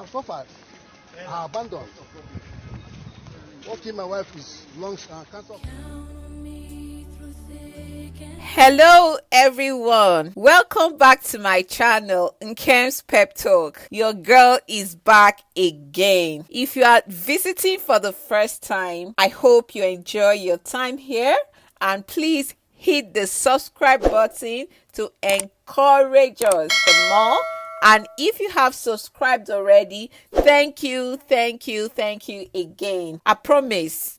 I've suffered. I abandoned. What killed my wife is lung cancer. Hello everyone, welcome back to my channel Nkem's Peptalk. Your girl is back again. If you are visiting for the first time, I hope you enjoy your time here, and please hit the subscribe button to encourage us for more. And if you have subscribed already, thank you again. I promise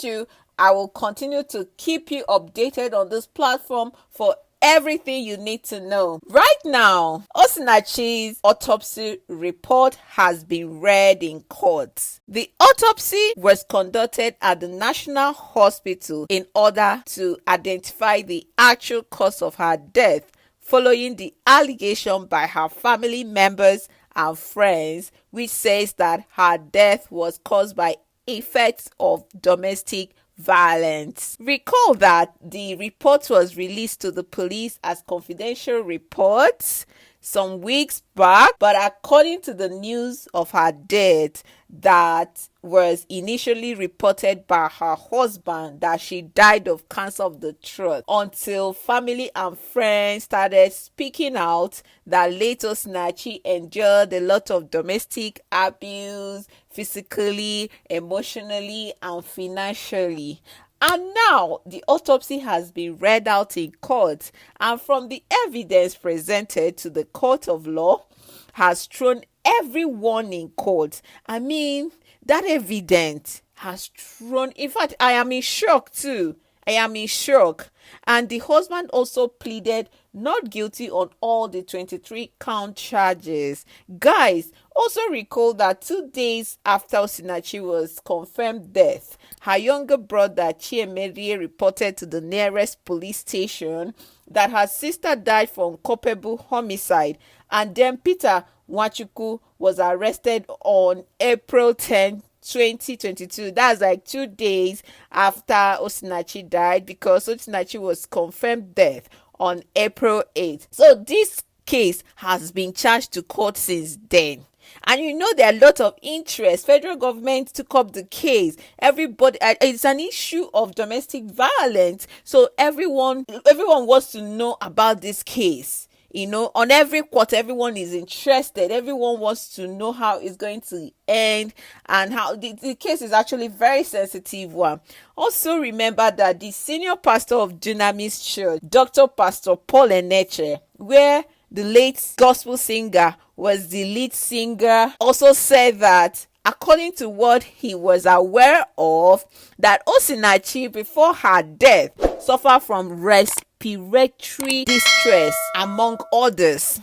you I will continue to keep you updated on this platform for everything you need to know. Right now, Osinachi's autopsy report has been read in court. The autopsy was conducted at the National Hospital in order to identify the actual cause of her death, following the allegation by her family members and friends, which says that her death was caused by effects of domestic violence. Recall that the report was released to the police as confidential reports some weeks back, but according to the news of her death that was initially reported by her husband that she died of cancer of the throat, until family and friends started speaking out that late Osinachi endured a lot of domestic abuse, physically, emotionally, and financially. And now the autopsy has been read out in court, and from the evidence presented to the court of law has thrown everyone in court. I mean, that evidence has thrown, in fact, I am in shock too. And the husband also pleaded not guilty on all the 23 count charges. Guys, also recall that 2 days after Osinachi was confirmed death, her younger brother Chiemedie reported to the nearest police station that her sister died from culpable homicide, and then Peter Nwachukwu was arrested on April 10, 2022. That's like 2 days after Osinachi died, because Osinachi was confirmed death on April 8th. So this case has been charged to court since then. And you know, there are a lot of interest. Federal government took up the case. Everybody, it's an issue of domestic violence. So everyone wants to know about this case. You know, on every court, everyone is interested. Everyone wants to know how it's going to end, and how the case is actually very sensitive one. Also remember that the senior pastor of Dunamis Church, Dr. Pastor Paul Eneche, where the late gospel singer was the lead singer, also said that according to what he was aware of, that Osinachi before her death suffered from respiratory distress, among others.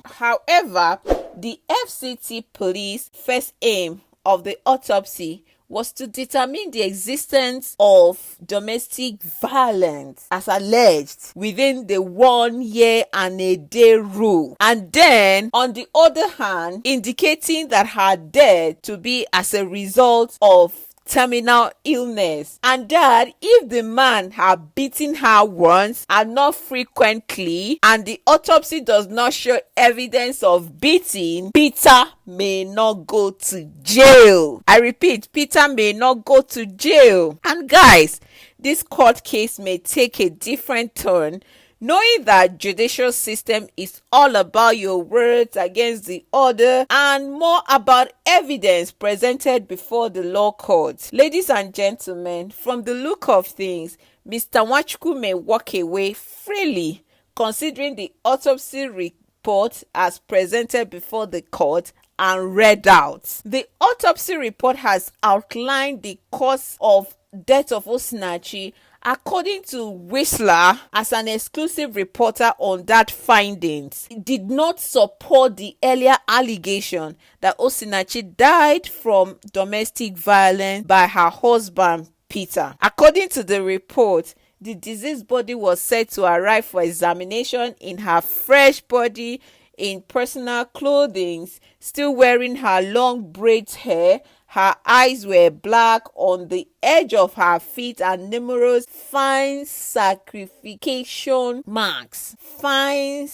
However, the FCT police first aim of the autopsy was to determine the existence of domestic violence as alleged within the 1 year and a day rule, and then on the other hand indicating that her death to be as a result of terminal illness, and that if the man had beaten her once and not frequently, and the autopsy does not show evidence of beating, Peter may not go to jail. I repeat, Peter may not go to jail. And guys, this court case may take a different turn, knowing that judicial system is all about your words against the order and more about evidence presented before the law courts. Ladies and gentlemen, from the look of things, Mr. Nwachukwu may walk away freely, considering the autopsy report as presented before the court and read out. The autopsy report has outlined the cause of death of Osinachi according to Whistler as an exclusive reporter on that findings. It did not support the earlier allegation that Osinachi died from domestic violence by her husband Peter. According to the report, the deceased body was said to arrive for examination in her fresh body, in personal clothing, still wearing her long braids hair. Her eyes were black, on the edge of her feet are numerous fine scarification marks. Fine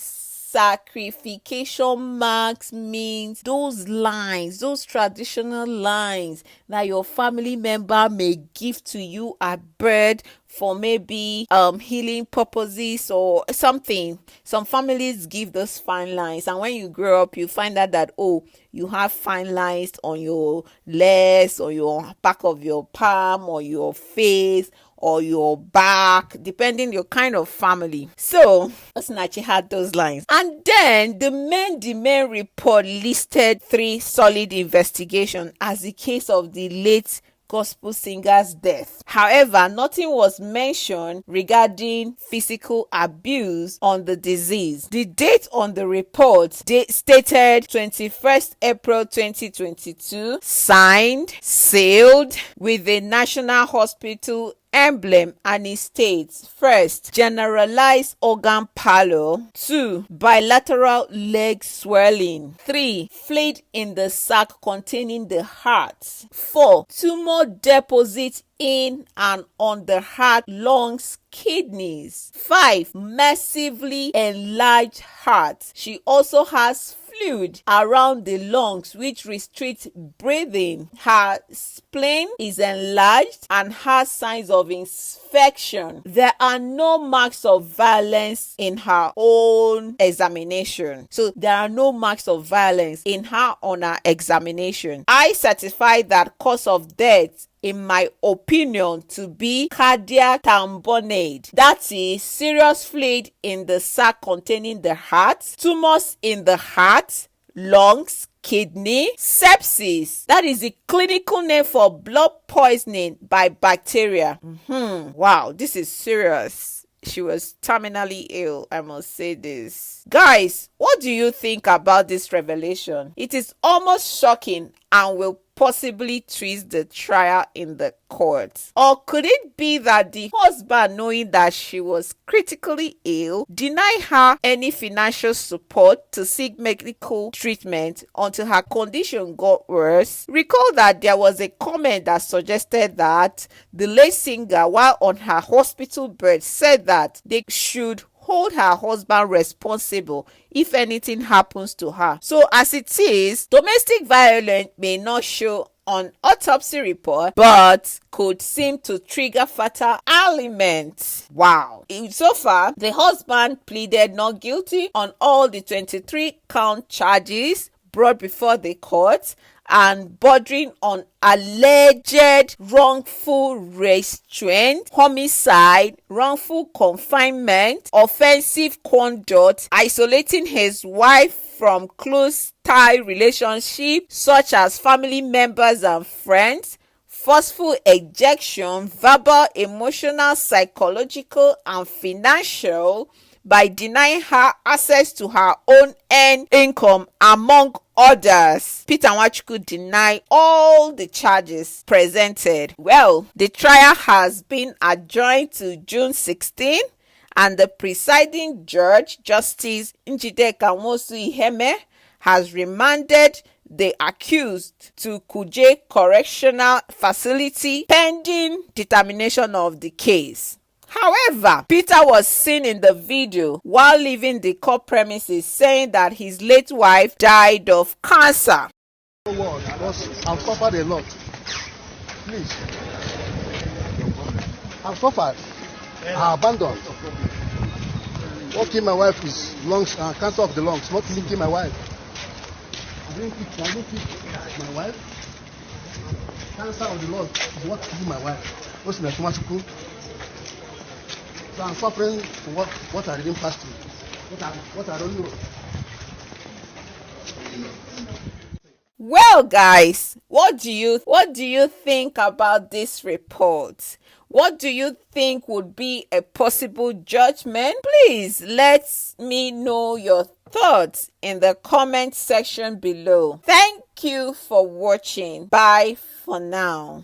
Sacrification marks means those lines, those traditional lines that your family member may give to you at birth for maybe healing purposes or something. Some families give those fine lines, and when you grow up you find out that, oh, you have fine lines on your legs or your back of your palm or your face or your back, depending your kind of family. So Osinachi had those lines. And then the main report listed 3 solid investigations as the case of the late gospel singer's death. However, nothing was mentioned regarding physical abuse on the disease. The date on the report stated 21st April 2022, signed, sealed with the National Hospital emblem, and it states: first, generalized organ pallor; 2, bilateral leg swelling; 3, fluid in the sac containing the heart; 4, tumor deposit in and on the heart, lungs, kidneys; 5, massively enlarged heart. She also has fluid around the lungs which restricts breathing. Her spleen is enlarged and has signs of infection. There are no marks of violence in her own examination. So there are no marks of violence in her on her examination. I certify that cause of death, in my opinion, to be cardiac tamponade. That is serious fluid in the sac containing the heart, tumors in the heart, lungs, kidney, sepsis. That is the clinical name for blood poisoning by bacteria. Wow, this is serious. She was terminally ill, I must say this. Guys, what do you think about this revelation? It is almost shocking and will possibly twist the trial in the court. Or could it be that the husband, knowing that she was critically ill, denied her any financial support to seek medical treatment until her condition got worse? Recall that there was a comment that suggested that the late singer, while on her hospital bed, said that they should hold her husband responsible if anything happens to her. So as it is, domestic violence may not show on autopsy report, but could seem to trigger fatal ailment. Wow. So far, the husband pleaded not guilty on all the 23 count charges brought before the court, and bordering on alleged wrongful restraint, homicide, wrongful confinement, offensive conduct, isolating his wife from close tie relationship such as family members and friends, forceful ejection, verbal, emotional, psychological, and financial, by denying her access to her own earned income, among others. Peter Nwachukwu denied all the charges presented. Well, the trial has been adjourned to June 16, and the presiding judge, Justice Njideka Nwosu-Iheme, has remanded the accused to Kuje Correctional Facility pending determination of the case. However, Peter was seen in the video while leaving the court premises saying that his late wife died of cancer. Because I've suffered a lot. Please. I've suffered. I abandoned. What killed my wife is lungs, cancer of the lungs, not killing my wife. I didn't kill my wife. Cancer of the lungs is what killed my wife. Osinachi. So I'm suffering for what I didn't pass through. What I don't know. Well, guys, what do you think about this report? What do you think would be a possible judgment? Please let me know your thoughts in the comment section below. Thank you for watching. Bye for now.